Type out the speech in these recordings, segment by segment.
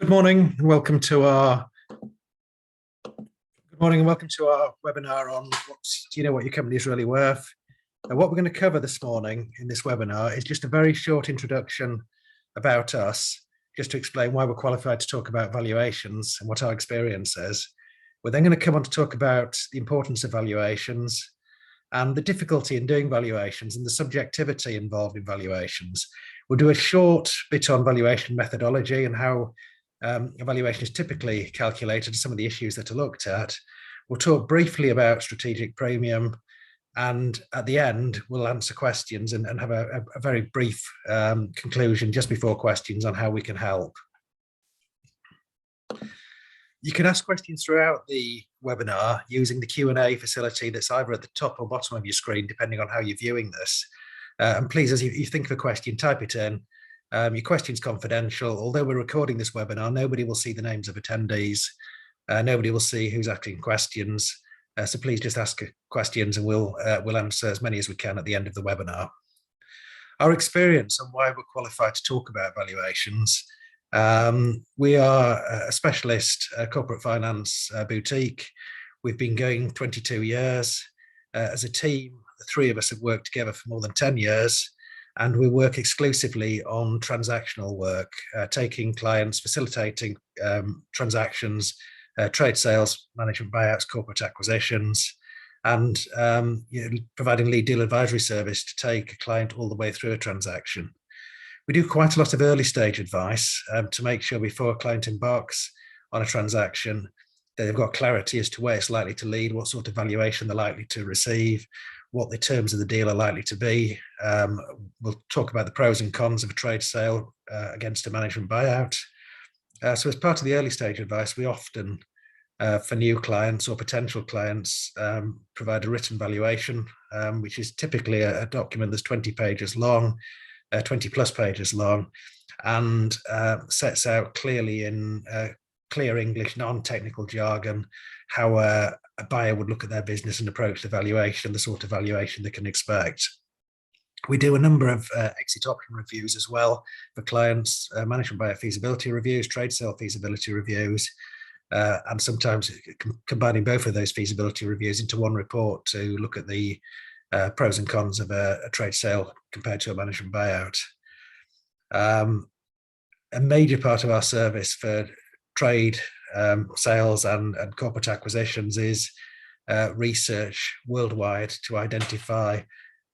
Good morning and welcome to our webinar on do you know what your company is really worth. What we're going to cover this morning in this webinar is just a very short introduction about us, just to explain why we're qualified to talk about valuations and what our experience is. We're then going to come on to talk about the importance of valuations and the difficulty in doing valuations and the subjectivity involved in valuations. We'll do a short bit on valuation methodology and how evaluation is typically calculated, some of the issues that are looked at. We'll talk briefly about strategic premium, and at the end we'll answer questions and have a very brief conclusion just before questions on how we can help. You can ask questions throughout the webinar using the Q&A facility that's either at the top or bottom of your screen, depending on how you're viewing this. And please, as you think of a question, type it in. Your question's confidential. Although we're recording this webinar, nobody will see the names of attendees. Nobody will see who's asking questions. So please just ask questions and we'll answer as many as we can at the end of the webinar. Our experience and why we're qualified to talk about valuations. We are a specialist corporate finance boutique. We've been going 22 years. As a team, the three of us have worked together for more than 10 years. And we work exclusively on transactional work, taking clients, facilitating transactions, trade sales, management buyouts, corporate acquisitions, and providing lead deal advisory service to take a client all the way through a transaction. We do quite a lot of early stage advice to make sure before a client embarks on a transaction that they've got clarity as to where it's likely to lead, what sort of valuation they're likely to receive, what the terms of the deal are likely to be. We'll talk about the pros and cons of a trade sale against a management buyout. So as part of the early stage advice, we often, for new clients or potential clients, provide a written valuation, which is typically a document that's 20 pages long, 20 plus pages long, and sets out clearly in clear English, non-technical jargon, how a buyer would look at their business and approach the valuation, the sort of valuation they can expect. We do a number of exit option reviews as well for clients, management buyer feasibility reviews, trade sale feasibility reviews, and sometimes combining both of those feasibility reviews into one report to look at the pros and cons of a trade sale compared to a management buyout. A major part of our service for trade sales and corporate acquisitions is research worldwide to identify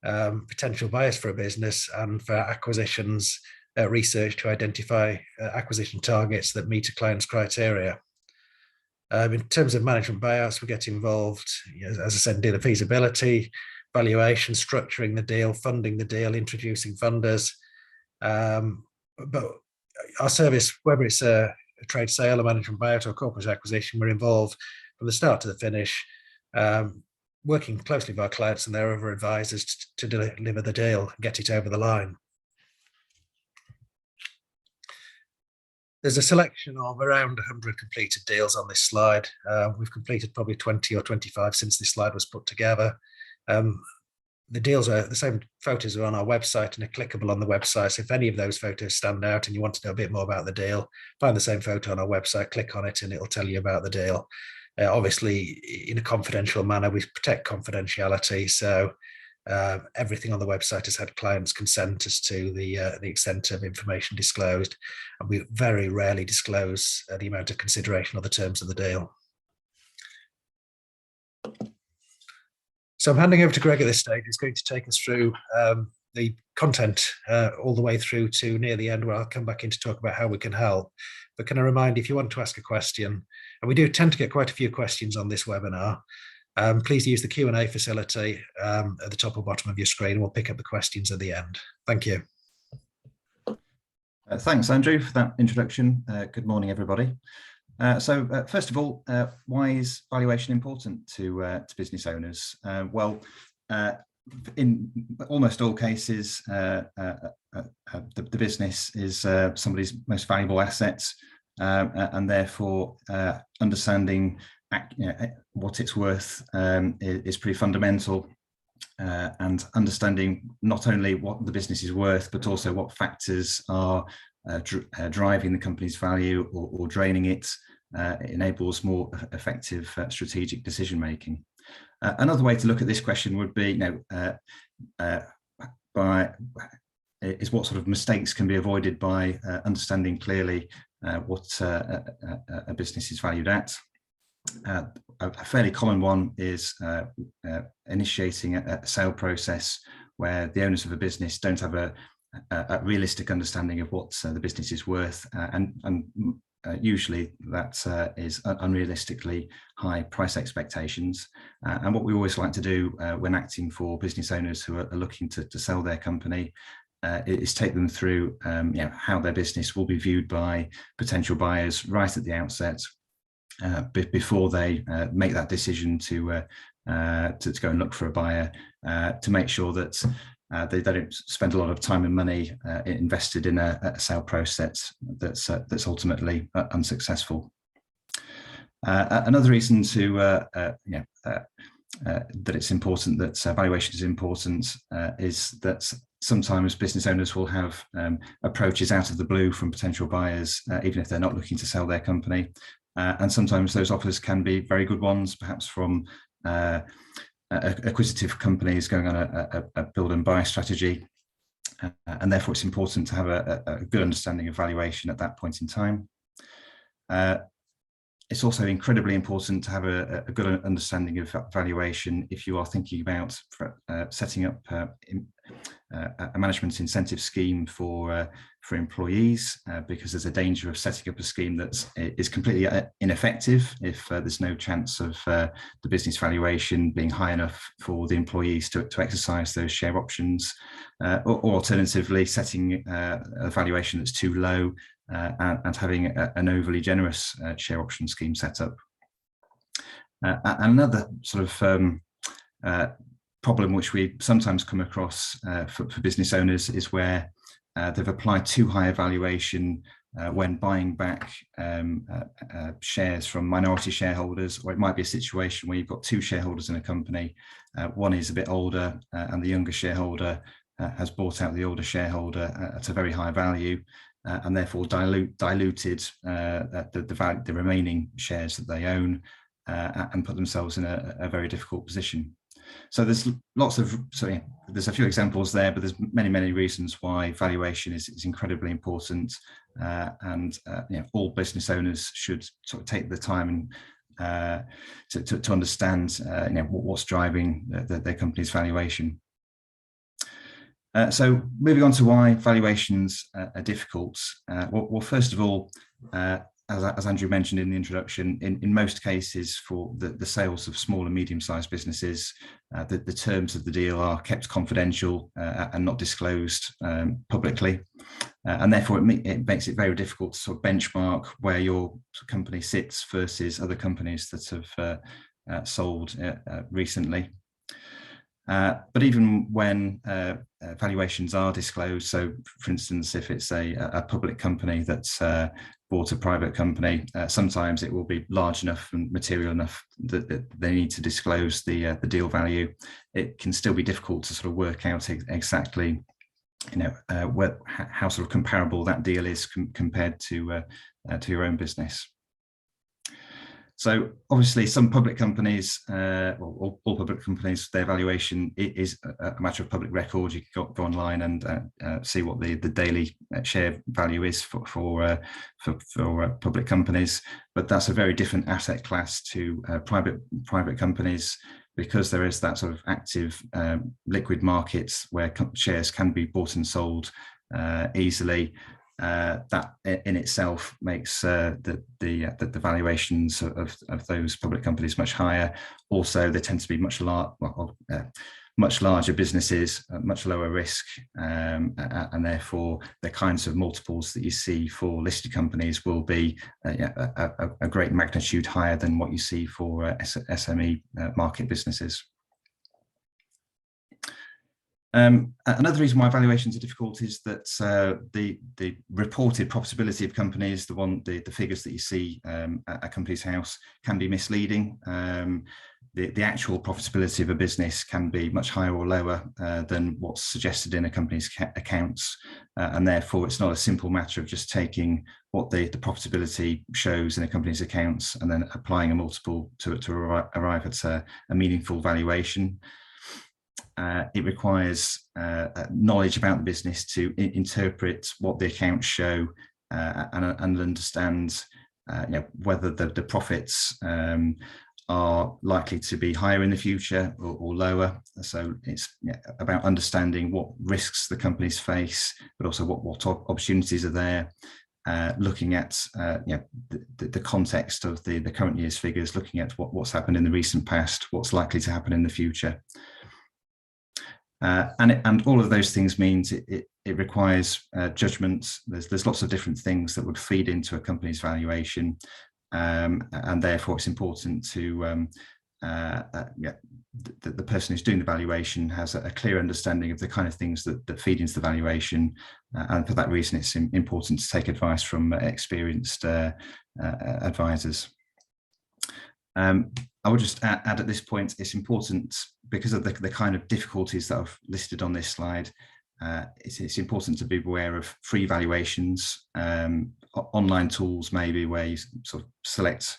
potential buyers for a business, and for acquisitions, research to identify acquisition targets that meet a client's criteria. In terms of management buyouts, we get involved, as I said, in the feasibility, valuation, structuring the deal, funding the deal, introducing funders. But our service, whether it's a trade sale, a management buyout, or corporate acquisition, we're involved from the start to the finish, working closely with our clients and their other advisors to deliver the deal and get it over the line. There's a selection of around 100 completed deals on this slide. We've completed probably 20 or 25 since this slide was put together. The deals are the same, photos are on our website and are clickable on the website. So if any of those photos stand out and you want to know a bit more about the deal, find the same photo on our website, click on it, and it'll tell you about the deal. Obviously, in a confidential manner, we protect confidentiality. So everything on the website has had clients' consent as to the extent of information disclosed. And we very rarely disclose the amount of consideration or the terms of the deal. So I'm handing over to Greg at this stage, who's going to take us through the content all the way through to near the end, where I'll come back in to talk about how we can help. But can I remind you, if you want to ask a question, and we do tend to get quite a few questions on this webinar, please use the Q&A facility at the top or bottom of your screen, and we'll pick up the questions at the end. Thank you. Thanks, Andrew, for that introduction. Good morning, everybody. So first of all, why is valuation important to business owners? Well, in almost all cases, the business is somebody's most valuable assets, and therefore understanding what it's worth is pretty fundamental. And understanding not only what the business is worth, but also what factors are driving the company's value or draining it. It enables more effective strategic decision making. Another way to look at this question would be, is what sort of mistakes can be avoided by understanding clearly what a business is valued at. A fairly common one is initiating a sale process where the owners of a business don't have a realistic understanding of what the business is worth, and usually that is unrealistically high price expectations. And what we always like to do when acting for business owners who are looking to sell their company is take them through how their business will be viewed by potential buyers right at the outset, before they make that decision to go and look for a buyer, to make sure that they don't spend a lot of time and money invested in a sale process that's ultimately unsuccessful. Another reason that it's important, that valuation is important, is that sometimes business owners will have approaches out of the blue from potential buyers, even if they're not looking to sell their company. And sometimes those offers can be very good ones, perhaps from acquisitive companies going on a build and buy strategy. And therefore it's important to have a good understanding of valuation at that point in time. It's also incredibly important to have a good understanding of valuation if you are thinking about setting up a management incentive scheme for employees, because there's a danger of setting up a scheme that is completely ineffective if there's no chance of the business valuation being high enough for the employees to exercise those share options, or alternatively setting a valuation that's too low and having an overly generous share option scheme set up. Another sort of problem which we sometimes come across for business owners is where they've applied too high a valuation when buying back shares from minority shareholders, or it might be a situation where you've got two shareholders in a company. One is a bit older and the younger shareholder has bought out the older shareholder at a very high value, and therefore diluted the remaining shares that they own, and put themselves in a very difficult position. So there's there's a few examples there, but there's many reasons why valuation is incredibly important, and all business owners should sort of take the time to understand what's driving their company's valuation. So moving on to why valuations are difficult. Well, first of all, as Andrew mentioned in the introduction, in most cases for the sales of small and medium-sized businesses, the terms of the deal are kept confidential and not disclosed publicly, and therefore it makes it very difficult to sort of benchmark where your company sits versus other companies that have sold recently. But even when valuations are disclosed, so for instance, if it's a public company that's bought a private company, sometimes it will be large enough and material enough that they need to disclose the deal value. It can still be difficult to sort of work out exactly, how sort of comparable that deal is compared to your own business. So obviously some public companies, all public companies, their valuation is a matter of public record. You can go online and see what the daily share value is for public companies. But that's a very different asset class to private companies, because there is that sort of active liquid markets where shares can be bought and sold easily. That in itself makes the valuations of those public companies much higher. Also, they tend to be much larger businesses, much lower risk, and therefore the kinds of multiples that you see for listed companies will be a great magnitude higher than what you see for SME market businesses. Another reason why valuations are difficult is that the reported profitability of companies, the figures that you see at a company's house, can be misleading. the actual profitability of a business can be much higher or lower than what's suggested in a company's accounts, and therefore it's not a simple matter of just taking what the profitability shows in a company's accounts and then applying a multiple to arrive at a meaningful valuation. It requires knowledge about the business to interpret what the accounts show and understand whether the profits are likely to be higher in the future or lower. So it's about understanding what risks the companies face, but also what opportunities are there. Looking at the context of the current year's figures, looking at what's happened in the recent past, what's likely to happen in the future. And all of those things means it requires judgment. There's lots of different things that would feed into a company's valuation, and therefore it's important to the person who's doing the valuation has a clear understanding of the kind of things that feed into the valuation, and for that reason it's important to take advice from experienced advisors. I would just add at this point, it's important because of the kind of difficulties that I've listed on this slide. It's important to be aware of free valuations, online tools maybe where you sort of select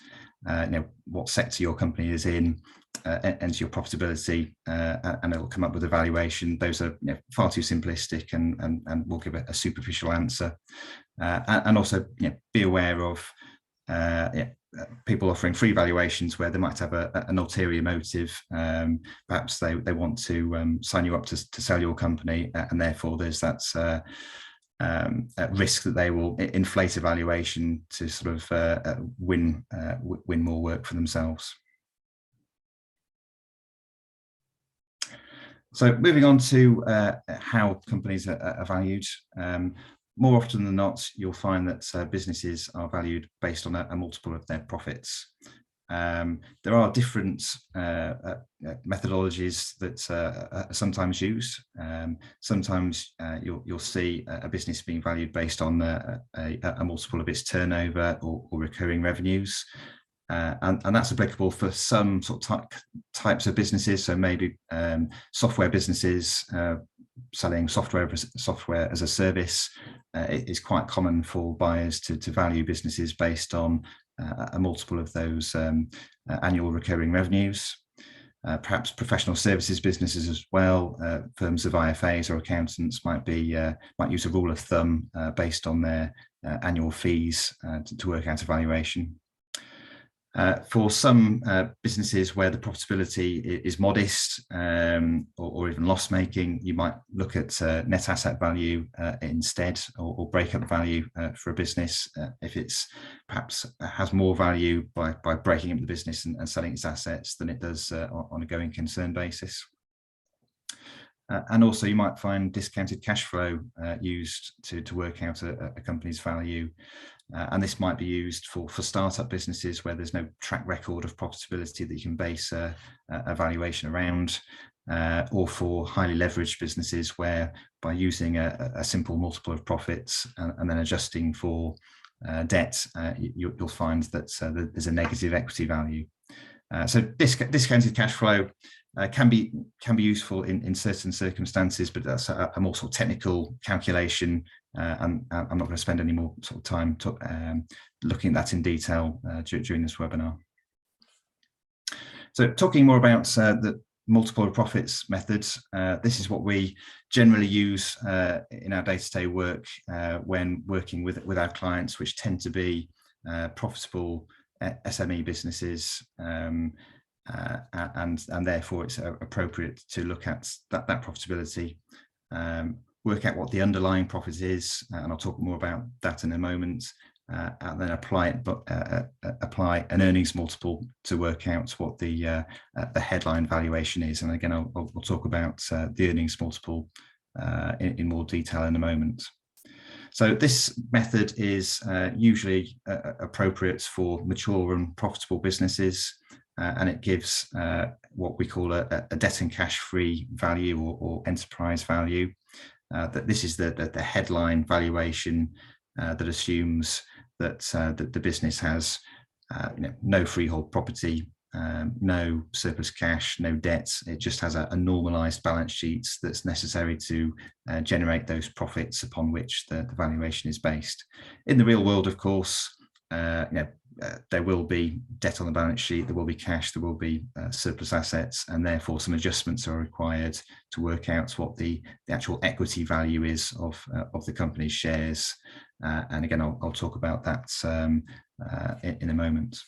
what sector your company is in, enter your profitability, and it'll come up with a valuation. Those are far too simplistic and will give a superficial answer. And also be aware of people offering free valuations where they might have an ulterior motive. Perhaps they want to sign you up to sell your company, and therefore there's that risk that they will inflate a valuation to sort of win more work for themselves. So moving on to how companies are valued. More often than not, you'll find that businesses are valued based on a multiple of their profits. There are different methodologies that are sometimes used. Sometimes you'll see a business being valued based on a multiple of its turnover or recurring revenues. And that's applicable for some sort of types of businesses. So maybe software businesses selling software as a service. It is quite common for buyers to value businesses based on a multiple of those annual recurring revenues. Perhaps professional services businesses as well. Firms of IFAs or accountants might use a rule of thumb based on their annual fees to work out a valuation. For some businesses where the profitability is modest or even loss-making, you might look at net asset value instead, or break-up value for a business if it's perhaps has more value by breaking up the business and selling its assets than it does on a going concern basis. And also you might find discounted cash flow used to work out a company's value. And this might be used for startup businesses where there's no track record of profitability that you can base a valuation around, or for highly leveraged businesses where by using a simple multiple of profits and then adjusting for debt, you'll find that there's a negative equity value. So discounted cash flow can be useful in certain circumstances, but that's a more sort of technical calculation, and I'm not going to spend any more sort of time looking at that in detail during this webinar. So talking more about the multiple of profits methods, this is what we generally use in our day-to-day work when working with our clients, which tend to be profitable SME businesses, and therefore it's appropriate to look at that profitability, work out what the underlying profit is, and I'll talk more about that in a moment, and then apply an earnings multiple to work out what the headline valuation is. And again, I'll talk about the earnings multiple in more detail in a moment. So this method is usually appropriate for mature and profitable businesses, and it gives what we call a debt and cash free value or enterprise value. That this is the headline valuation that assumes that the business has no freehold property, no surplus cash, no debts. It just has a normalized balance sheet that's necessary to generate those profits upon which the valuation is based. In the real world, of course, there will be debt on the balance sheet, there will be cash, there will be surplus assets, and therefore some adjustments are required to work out what the actual equity value is of the company's shares. And again, I'll talk about that in a moment.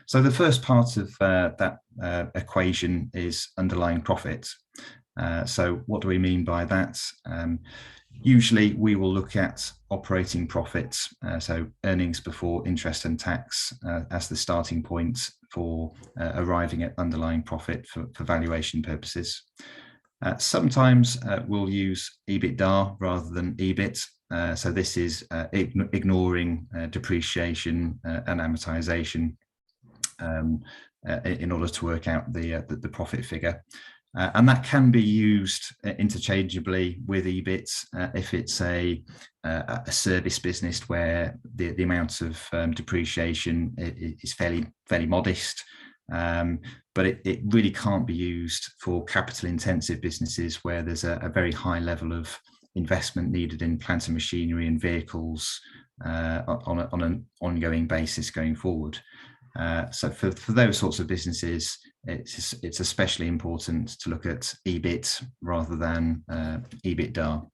So the first part of that equation is underlying profit. So what do we mean by that? Usually we will look at operating profits, so earnings before interest and tax, as the starting point for arriving at underlying profit for valuation purposes. Sometimes we'll use EBITDA rather than EBIT. So this is ignoring depreciation and amortization in order to work out the profit figure. And that can be used interchangeably with EBIT if it's a service business where the amount of depreciation is fairly modest. But it really can't be used for capital intensive businesses where there's a very high level of investment needed in plant and machinery and vehicles on an ongoing basis going forward. So for those sorts of businesses, it's especially important to look at EBIT rather than EBITDA.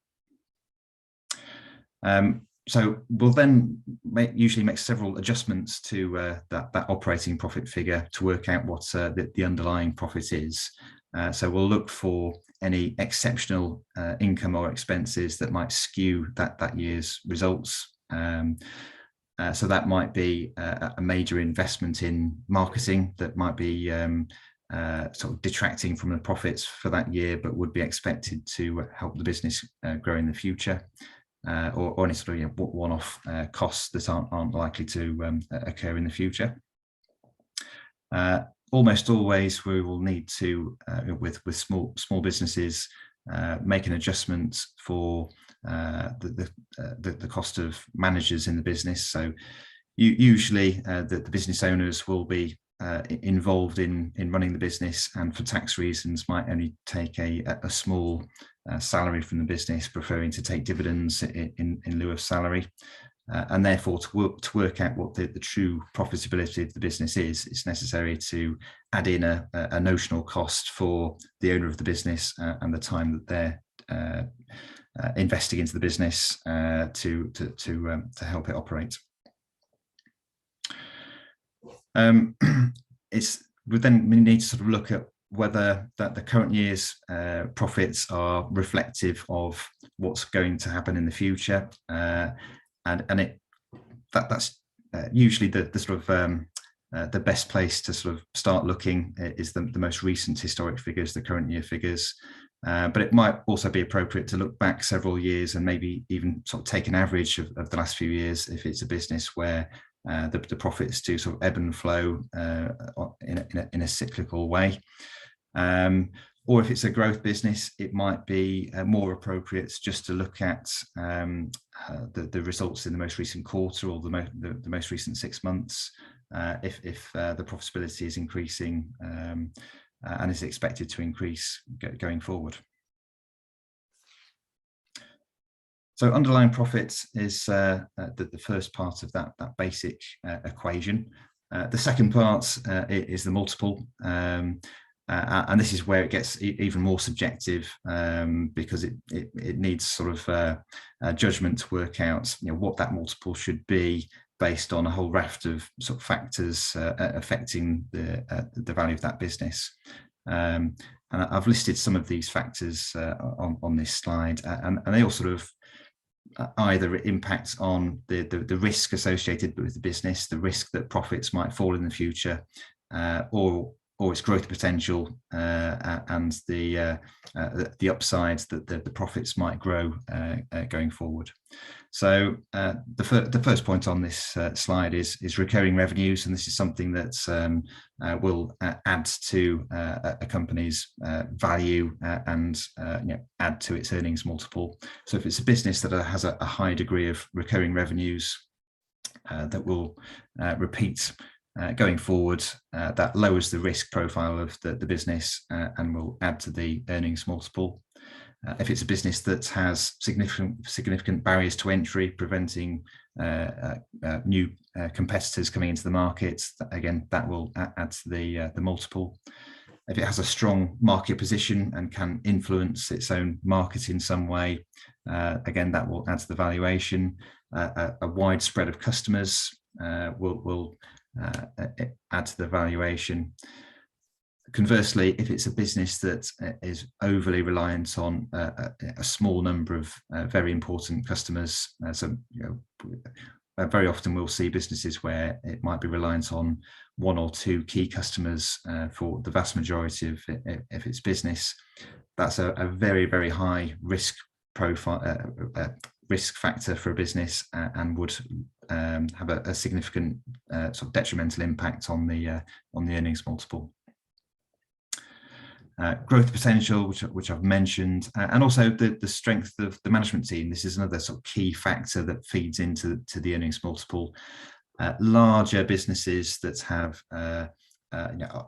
So we'll then usually make several adjustments to that operating profit figure to work out what the underlying profit is. So we'll look for any exceptional income or expenses that might skew that year's results. So that might be a major investment in marketing that might be sort of detracting from the profits for that year, but would be expected to help the business grow in the future, or any sort of one-off costs that aren't likely to occur in the future. Almost always we will need to, with small businesses, make an adjustment for the cost of managers in the business. So usually the business owners will be involved in running the business, and for tax reasons might only take a small salary from the business, preferring to take dividends in lieu of salary. And therefore to work out what the true profitability of the business is, it's necessary to add in a notional cost for the owner of the business and the time that they're investing into the business to help it operate. We then need to sort of look at whether the current year's profits are reflective of what's going to happen in the future, and that's usually the sort of the best place to sort of start looking is the most recent historic figures, the current year figures. But it might also be appropriate to look back several years and maybe even sort of take an average of the last few years if it's a business where the profits do sort of ebb and flow in a cyclical way. Or if it's a growth business, it might be more appropriate just to look at the results in the most recent quarter or the most recent 6 months, if the profitability is increasing and is expected to increase going forward. So underlying profits is the first part of that basic equation. The second part is the multiple. And this is where it gets even more subjective, because it needs sort of judgment to work out what that multiple should be based on a whole raft of sort of factors affecting the value of that business. And I've listed some of these factors on this slide, and they all sort of either impact on the risk associated with the business, the risk that profits might fall in the future, or its growth potential and the upsides that the profits might grow going forward. So the first point on this slide is recurring revenues, and this is something that will add to a company's value and add to its earnings multiple. So if it's a business that has a high degree of recurring revenues, that will repeat going forward. That lowers the risk profile of the business and will add to the earnings multiple. If it's a business that has significant barriers to entry, preventing new competitors coming into the market, again, that will add to the multiple. If it has a strong market position and can influence its own market in some way, again, that will add to the valuation. A wide spread of customers will add to the valuation. Conversely, if it's a business that is overly reliant on a small number of very important customers, very often we'll see businesses where it might be reliant on one or two key customers for the vast majority of its business. That's a very, very high risk profile, risk factor for a business, and would have a significant sort of detrimental impact on the earnings multiple. Growth potential, which I've mentioned, and also the strength of the management team. This is another sort of key factor that feeds into the earnings multiple. Larger businesses that have a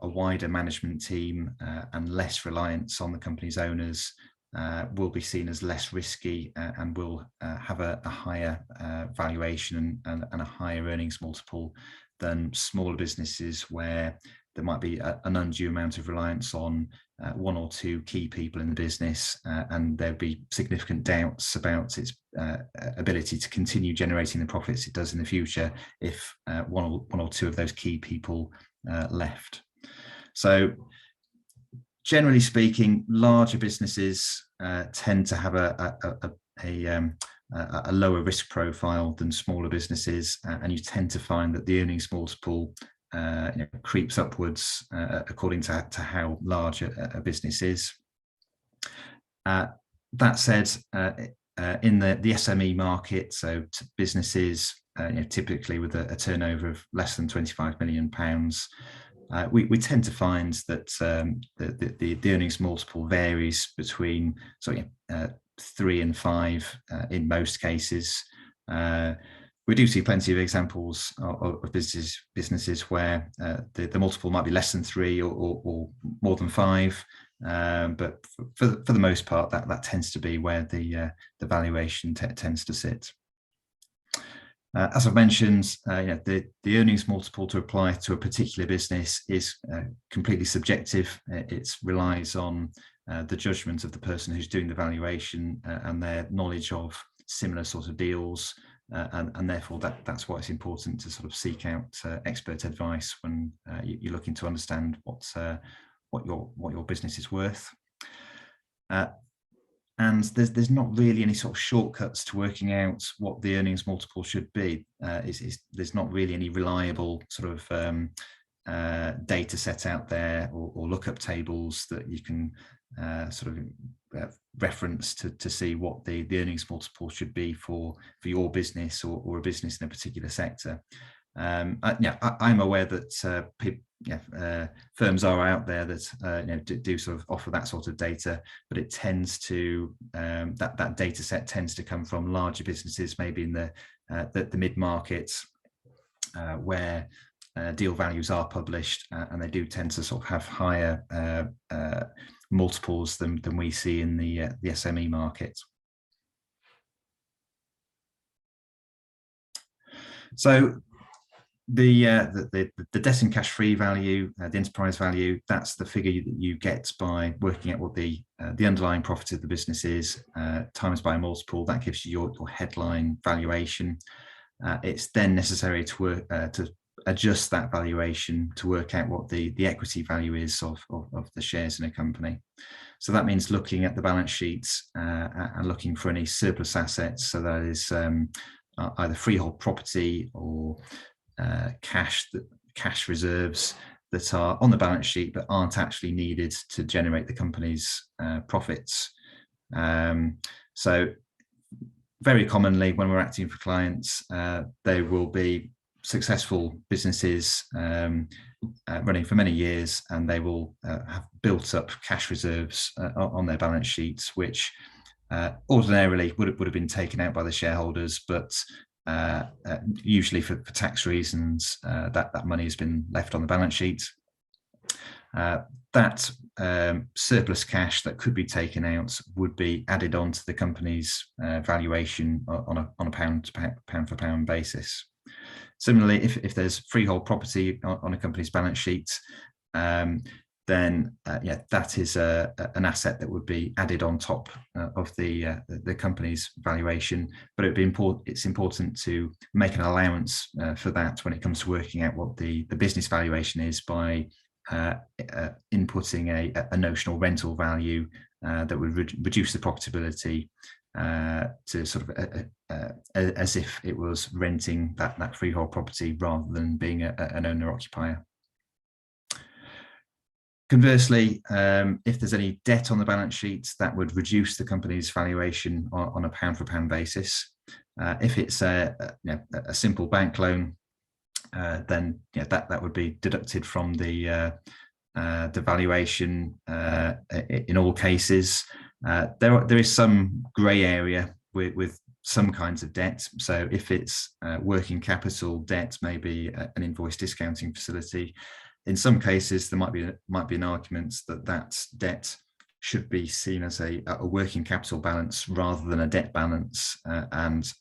wider management team and less reliance on the company's owners will be seen as less risky and will have a higher valuation and a higher earnings multiple than smaller businesses where there might be an undue amount of reliance on one or two key people in the business, and there'd be significant doubts about its ability to continue generating the profits it does in the future if one or two of those key people left. So generally speaking, larger businesses tend to have a lower risk profile than smaller businesses, and you tend to find that the earnings multiple creeps upwards according to how large a business is. That said, in the SME market, so businesses typically with a turnover of less than £25 million, we tend to find that the earnings multiple varies between 3 and 5 in most cases. We do see plenty of examples of businesses where the multiple might be less than 3 or more than 5, but for the most part, that tends to be where the valuation tends to sit. As I've mentioned, the earnings multiple to apply to a particular business is completely subjective. It relies on the judgment of the person who's doing the valuation and their knowledge of similar sort of deals. And therefore, that's why it's important to sort of seek out expert advice when you're looking to understand what your business is worth. And there's not really any sort of shortcuts to working out what the earnings multiple should be. There's not really any reliable sort of data set out there or lookup tables that you can sort of reference to see what the earnings multiple should be for your business or a business in a particular sector. I'm aware that firms are out there that do sort of offer that sort of data, but it tends to that data set tends to come from larger businesses, maybe in the mid markets, where deal values are published, and they do tend to sort of have higher multiples than we see in the SME market. So the debt and cash free value, the enterprise value, that's the figure that you get by working out what the underlying profit of the business is times by a multiple. That gives you your headline valuation. It's then necessary to adjust that valuation to work out what the equity value is of the shares in a company. So that means looking at the balance sheets and looking for any surplus assets. So that is either freehold property or cash reserves that are on the balance sheet but aren't actually needed to generate the company's profits. So very commonly when we're acting for clients, they will be successful businesses running for many years, and they will have built up cash reserves on their balance sheets, which ordinarily would have been taken out by the shareholders, but usually for tax reasons, that money has been left on the balance sheet. That surplus cash that could be taken out would be added on to the company's valuation on a pound for pound basis. Similarly, if there's freehold property on a company's balance sheet, then that is an asset that would be added on top of the company's valuation. But it's important to make an allowance for that when it comes to working out what the business valuation is by inputting a notional rental value that would reduce the profitability to sort of as if it was renting that freehold property rather than being an owner-occupier. Conversely, if there's any debt on the balance sheet, that would reduce the company's valuation on a pound for pound basis. If it's a simple bank loan, then that would be deducted from the valuation in all cases. There is some grey area with some kinds of debt. So if it's working capital debt, maybe an invoice discounting facility, in some cases there might be an argument that debt should be seen as a working capital balance rather than a debt balance, and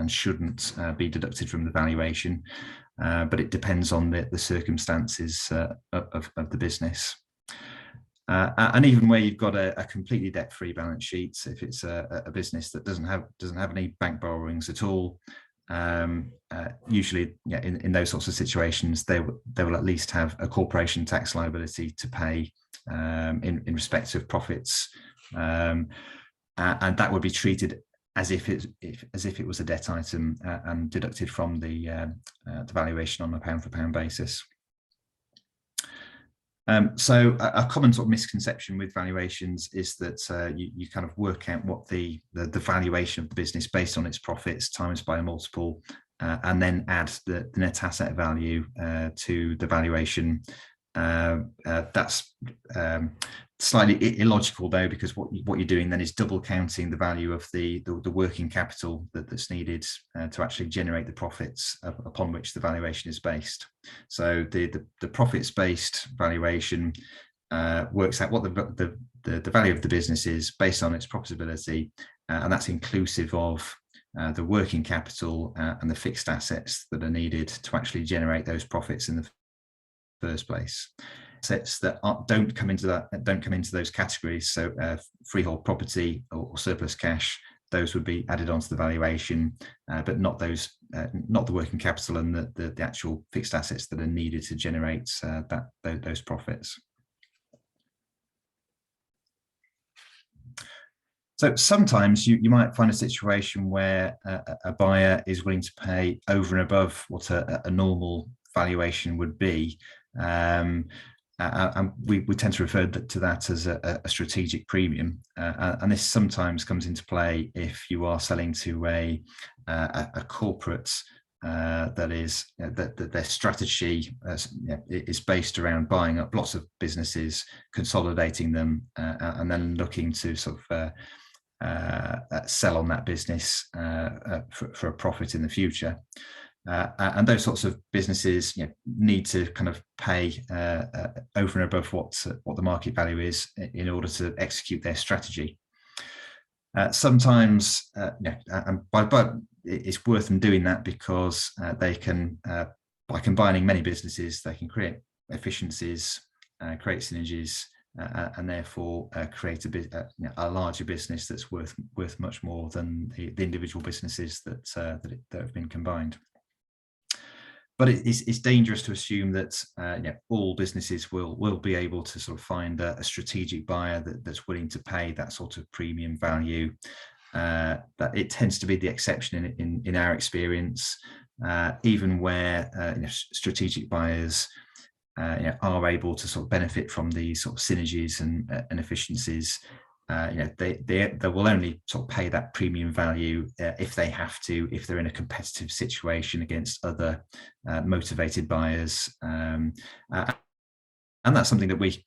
shouldn't be deducted from the valuation. But it depends on the circumstances of the business. And even where you've got a completely debt-free balance sheet, if it's a business that doesn't have any bank borrowings at all, usually in those sorts of situations, they will at least have a corporation tax liability to pay in respect of profits, and that would be treated as if it was a debt item and deducted from the valuation on a pound for pound basis. So a common sort of misconception with valuations is that you kind of work out what the valuation of the business based on its profits times by a multiple, and then add the net asset value to the valuation. That's slightly illogical though, because what you're doing then is double counting the value of the working capital that's needed to actually generate the profits upon which the valuation is based. So the profits based valuation works out what the value of the business is based on its profitability, and that's inclusive of the working capital and the fixed assets that are needed to actually generate those profits in the first place. Assets that don't come into those categories, so freehold property or surplus cash, those would be added onto the valuation, but not the working capital and the actual fixed assets that are needed to generate those profits. So sometimes you might find a situation where a buyer is willing to pay over and above what a normal valuation would be. And we tend to refer to that as a strategic premium, and this sometimes comes into play if you are selling to a corporate that their strategy is based around buying up lots of businesses, consolidating them, and then looking to sort of sell on that business for a profit in the future. And those sorts of businesses need to kind of pay over and above what the market value is in order to execute their strategy. Sometimes, but it's worth them doing that because they can, by combining many businesses, they can create efficiencies, create synergies, and therefore create a larger business that's worth much more than the individual businesses that have been combined. But it's dangerous to assume that all businesses will be able to sort of find a strategic buyer that's willing to pay that sort of premium value. That it tends to be the exception in our experience, even where strategic buyers are able to sort of benefit from these sort of synergies and efficiencies. They will only sort of pay that premium value if they have to, if they're in a competitive situation against other motivated buyers. And that's something that we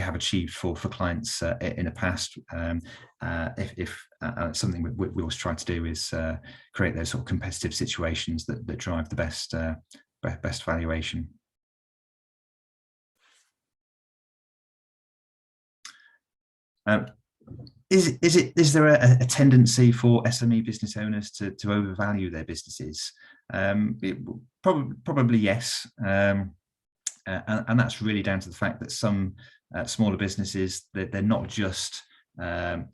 have achieved for clients in the past. If something we always try to do is create those sort of competitive situations that drive the best valuation. Is there a tendency for SME business owners to overvalue their businesses? Probably yes. And that's really down to the fact that some smaller businesses, they're not just a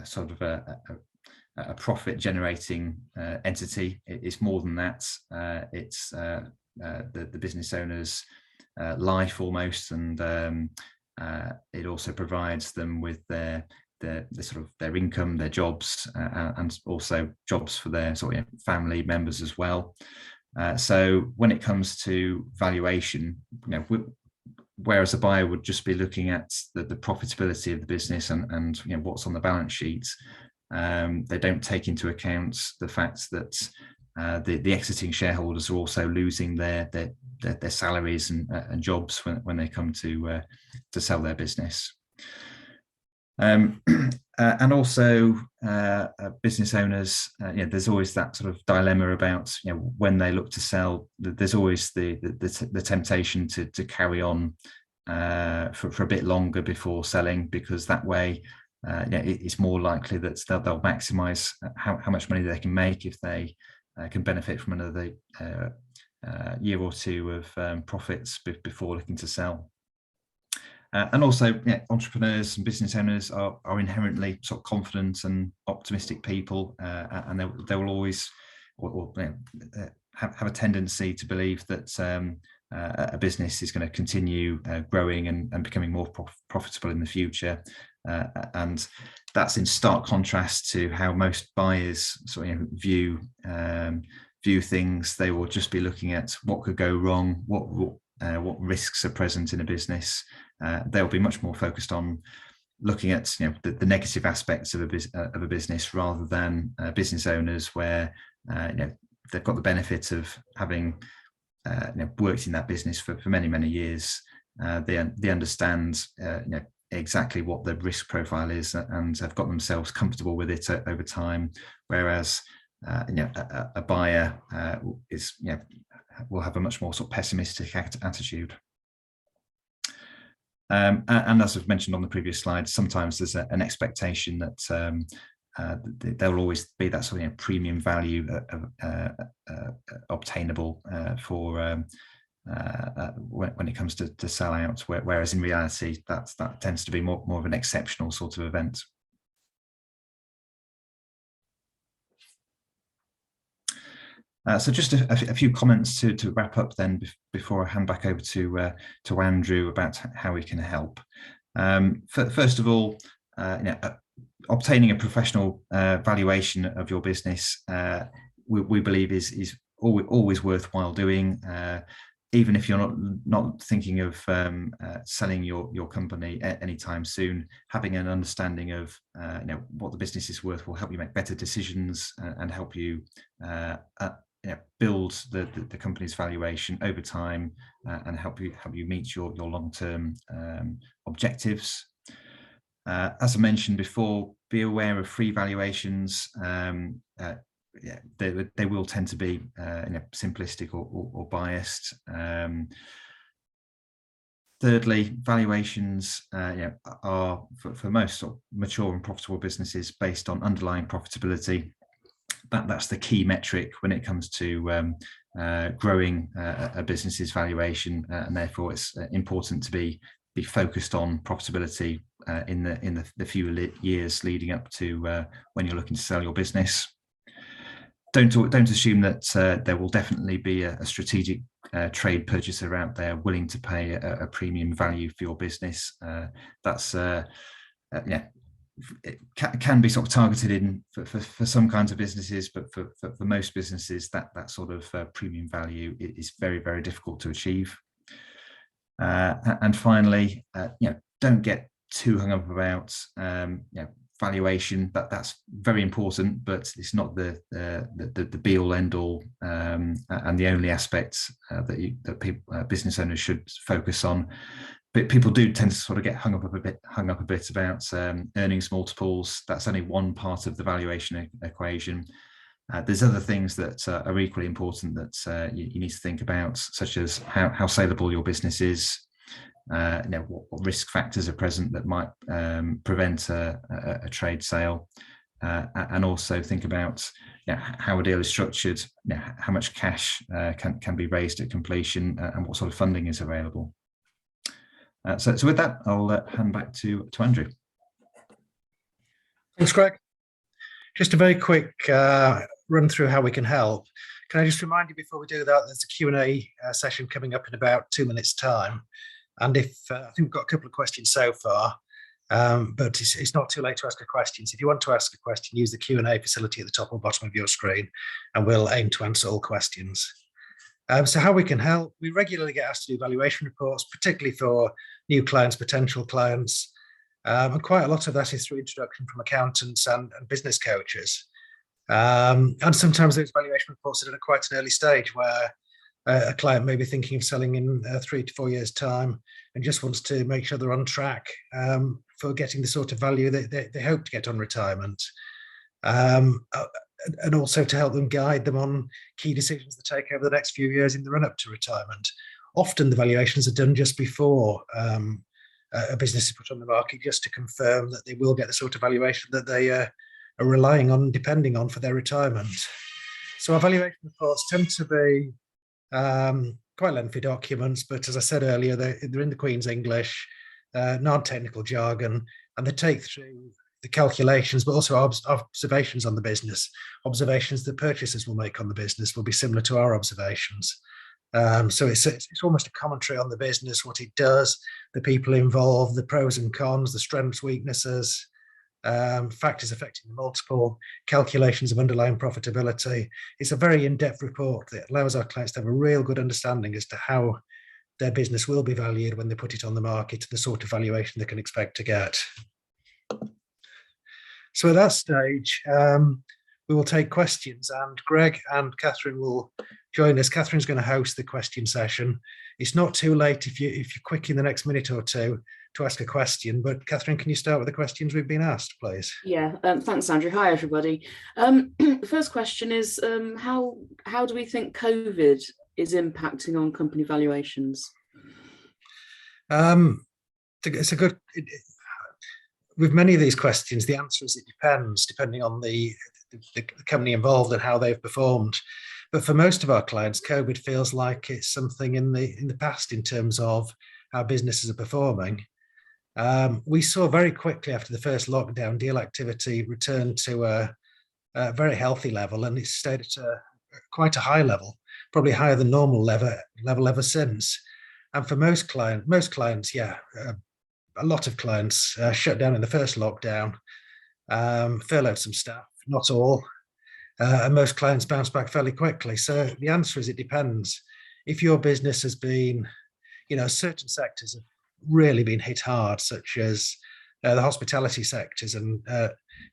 sort of a profit generating entity. It's more than that. It's the business owner's life almost, and it also provides them with their sort of their income, their jobs, and also jobs for their sort of family members as well. So when it comes to valuation, whereas a buyer would just be looking at the profitability of the business and what's on the balance sheet, they don't take into account the fact that the exiting shareholders are also losing their salaries and jobs when they come to sell their business. And also business owners, there's always that sort of dilemma about when they look to sell. There's always the temptation to carry on for a bit longer before selling, because that way it's more likely that they'll maximise how much money they can make if they can benefit from another year or two of profits before looking to sell. And also, entrepreneurs and business owners are inherently sort of confident and optimistic people, and they will always have a tendency to believe that a business is going to continue growing and becoming more profitable in the future. And that's in stark contrast to how most buyers sort of view things. They will just be looking at what could go wrong, what risks are present in a business. They'll be much more focused on looking at the negative aspects of a business, rather than business owners where they've got the benefit of having worked in that business for many years. They understand exactly what the risk profile is and have got themselves comfortable with it over time, whereas a buyer will have a much more sort of pessimistic attitude. And as I've mentioned on the previous slide, sometimes there's an expectation that there will always be that sort of premium value obtainable for when it comes to sell out, whereas in reality that tends to be more of an exceptional sort of event. So just a few comments to wrap up then before I hand back over to Andrew about how we can help. First of all, obtaining a professional valuation of your business, we believe is always worthwhile doing. Even if you're not thinking of selling your company anytime soon, having an understanding of what the business is worth will help you make better decisions and help you build the company's valuation over time and help you meet your long-term objectives. As I mentioned before, be aware of free valuations. They will tend to be simplistic or biased. Thirdly, valuations are for most sort of mature and profitable businesses based on underlying profitability. That's the key metric when it comes to growing a business's valuation, and therefore it's important to be focused on profitability in the few years leading up to when you're looking to sell your business. Don't assume that there will definitely be a strategic trade purchaser out there willing to pay a premium value for your business. That's it can be sort of targeted for some kinds of businesses, but for most businesses that sort of premium value is very, very difficult to achieve. And finally, don't get too hung up about valuation, that's very important, but it's not the be all end all and the only aspects that people, business owners should focus on. But people do tend to sort of get hung up a bit about earnings multiples. That's only one part of the valuation equation. There's other things that are equally important that you need to think about, such as how saleable your business is, what risk factors are present that might prevent a trade sale, and also think about how a deal is structured, how much cash can be raised at completion, and what sort of funding is available. So with that, I'll hand back to Andrew. Thanks, Greg. Just a very quick run through how we can help. Can I just remind you before we do that, there's a Q&A session coming up in about 2 minutes' time. And I think we've got a couple of questions so far, but it's not too late to ask a question. So if you want to ask a question, use the Q&A facility at the top or bottom of your screen, and we'll aim to answer all questions. So how we can help, we regularly get asked to do valuation reports, particularly for new clients, potential clients. And quite a lot of that is through introduction from accountants and business coaches. And sometimes those valuation reports are at quite an early stage where a client may be thinking of selling in 3 to 4 years' time and just wants to make sure they're on track for getting the sort of value that they hope to get on retirement. And also to help them, guide them on key decisions to take over the next few years in the run-up to retirement. Often the valuations are done just before a business is put on the market, just to confirm that they will get the sort of valuation that they are relying on, depending on for their retirement. So our valuation reports tend to be quite lengthy documents, but as I said earlier, they're in the Queen's English, non-technical jargon, and they take through the calculations, but also observations on the business. Observations that purchasers will make on the business will be similar to our observations. So it's almost a commentary on the business, what it does, the people involved, the pros and cons, the strengths, weaknesses, factors affecting the multiple, calculations of underlying profitability. It's a very in-depth report that allows our clients to have a real good understanding as to how their business will be valued when they put it on the market, the sort of valuation they can expect to get. So at that stage, we will take questions, and Greg and Catherine will join us. Catherine's going to host the question session. It's not too late if you're quick in the next minute or two to ask a question, but Catherine, can you start with the questions we've been asked, please? Yeah, thanks, Andrew. Hi, everybody. The first question is, how do we think COVID is impacting on company valuations? It's a good... With many of these questions, the answer is it depends, depending on the company involved and how they've performed. But for most of our clients, COVID feels like it's something in the past in terms of how businesses are performing. We saw very quickly after the first lockdown, deal activity returned to a very healthy level, and it's stayed at quite a high level, probably higher than normal level ever since. And for most clients, yeah, a lot of clients shut down in the first lockdown, furloughed some staff, not all, and most clients bounced back fairly quickly. So the answer is it depends. If your business has been, certain sectors have really been hit hard, such as the hospitality sectors and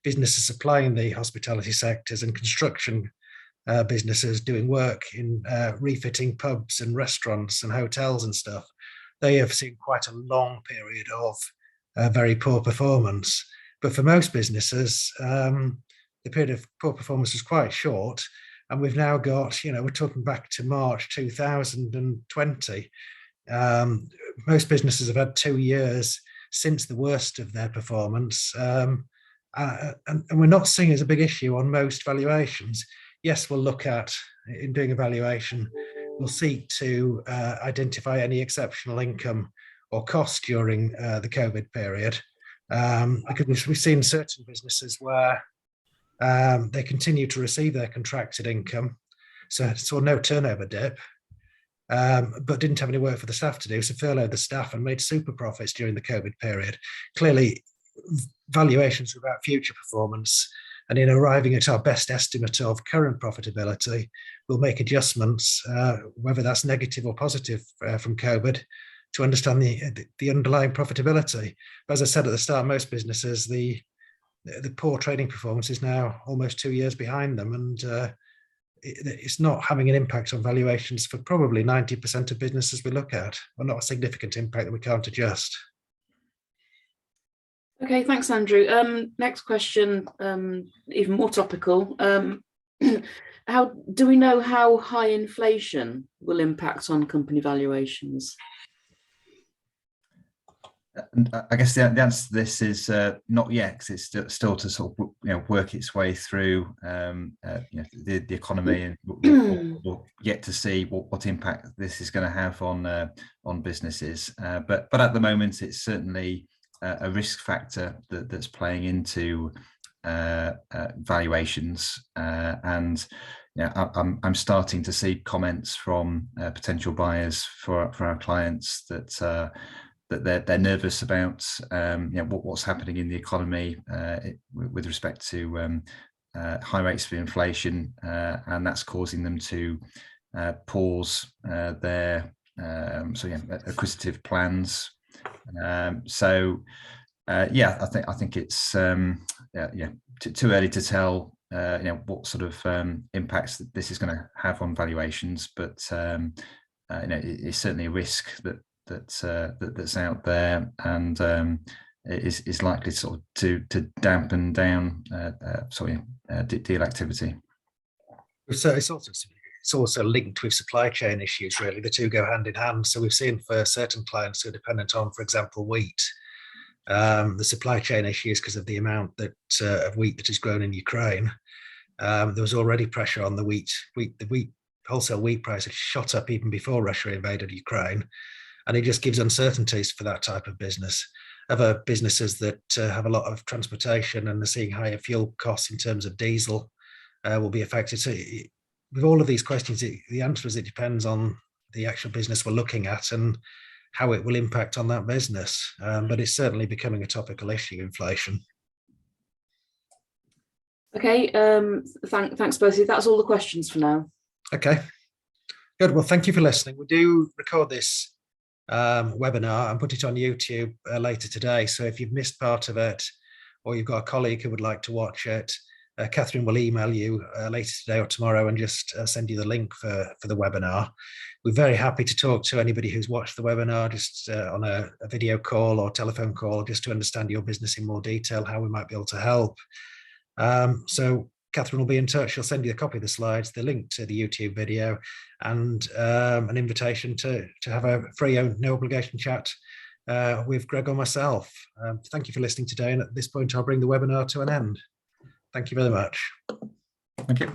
businesses supplying the hospitality sectors, and construction businesses doing work in refitting pubs and restaurants and hotels and stuff, they have seen quite a long period of very poor performance. But for most businesses, the period of poor performance was quite short. And we've now got, we're talking back to March 2020. Most businesses have had 2 years since the worst of their performance. And we're not seeing it as a big issue on most valuations. Yes, we'll look at, in doing a valuation, we'll seek to identify any exceptional income or cost during the COVID period. Because we've seen certain businesses where they continue to receive their contracted income, so saw no turnover dip, but didn't have any work for the staff to do, so furloughed the staff and made super profits during the COVID period. Clearly, valuations are about future performance, and in arriving at our best estimate of current profitability, we'll make adjustments, whether that's negative or positive from COVID, to understand the underlying profitability. But as I said at the start, most businesses, the the poor trading performance is now almost 2 years behind them, and it's not having an impact on valuations for probably 90% of businesses we look at, or not a significant impact that we can't adjust. Okay, thanks, Andrew. Next question, even more topical. How do we know how high inflation will impact on company valuations? I guess the answer to this is not yet, because it's still to sort of work its way through the economy, and we'll yet to see what impact this is going to have on businesses. But at the moment, it's certainly a risk factor that's playing into valuations, and I'm starting to see comments from potential buyers for our clients that they're nervous about what's happening in the economy with respect to high rates of inflation, and that's causing them to pause their acquisitive plans. I think it's too early to tell what sort of impacts this is going to have on valuations, but it's certainly a risk that's out there, and is likely sort of to dampen down deal activity. So it's also linked with supply chain issues, really. The two go hand in hand. So we've seen for certain clients who are dependent on, for example, wheat, the supply chain issues because of the amount of wheat that is grown in Ukraine. There was already pressure on the wheat wholesale wheat price had shot up even before Russia invaded Ukraine, and it just gives uncertainties for that type of business. Other businesses that have a lot of transportation and are seeing higher fuel costs in terms of diesel will be affected. So with all of these questions, the answer is it depends on the actual business we're looking at and how it will impact on that business. But it's certainly becoming a topical issue, inflation. Okay, thanks both of you. That's all the questions for now. Okay, good. Well, thank you for listening. We do record this webinar and put it on YouTube later today. So if you've missed part of it, or you've got a colleague who would like to watch it, Catherine will email you later today or tomorrow and just send you the link for the webinar. We're very happy to talk to anybody who's watched the webinar, just on a video call or telephone call, just to understand your business in more detail, how we might be able to help. So Catherine will be in touch. She'll send you a copy of the slides, the link to the YouTube video, and an invitation to have a free, no obligation chat with Greg or myself. Thank you for listening today. And at this point, I'll bring the webinar to an end. Thank you very much. Thank you.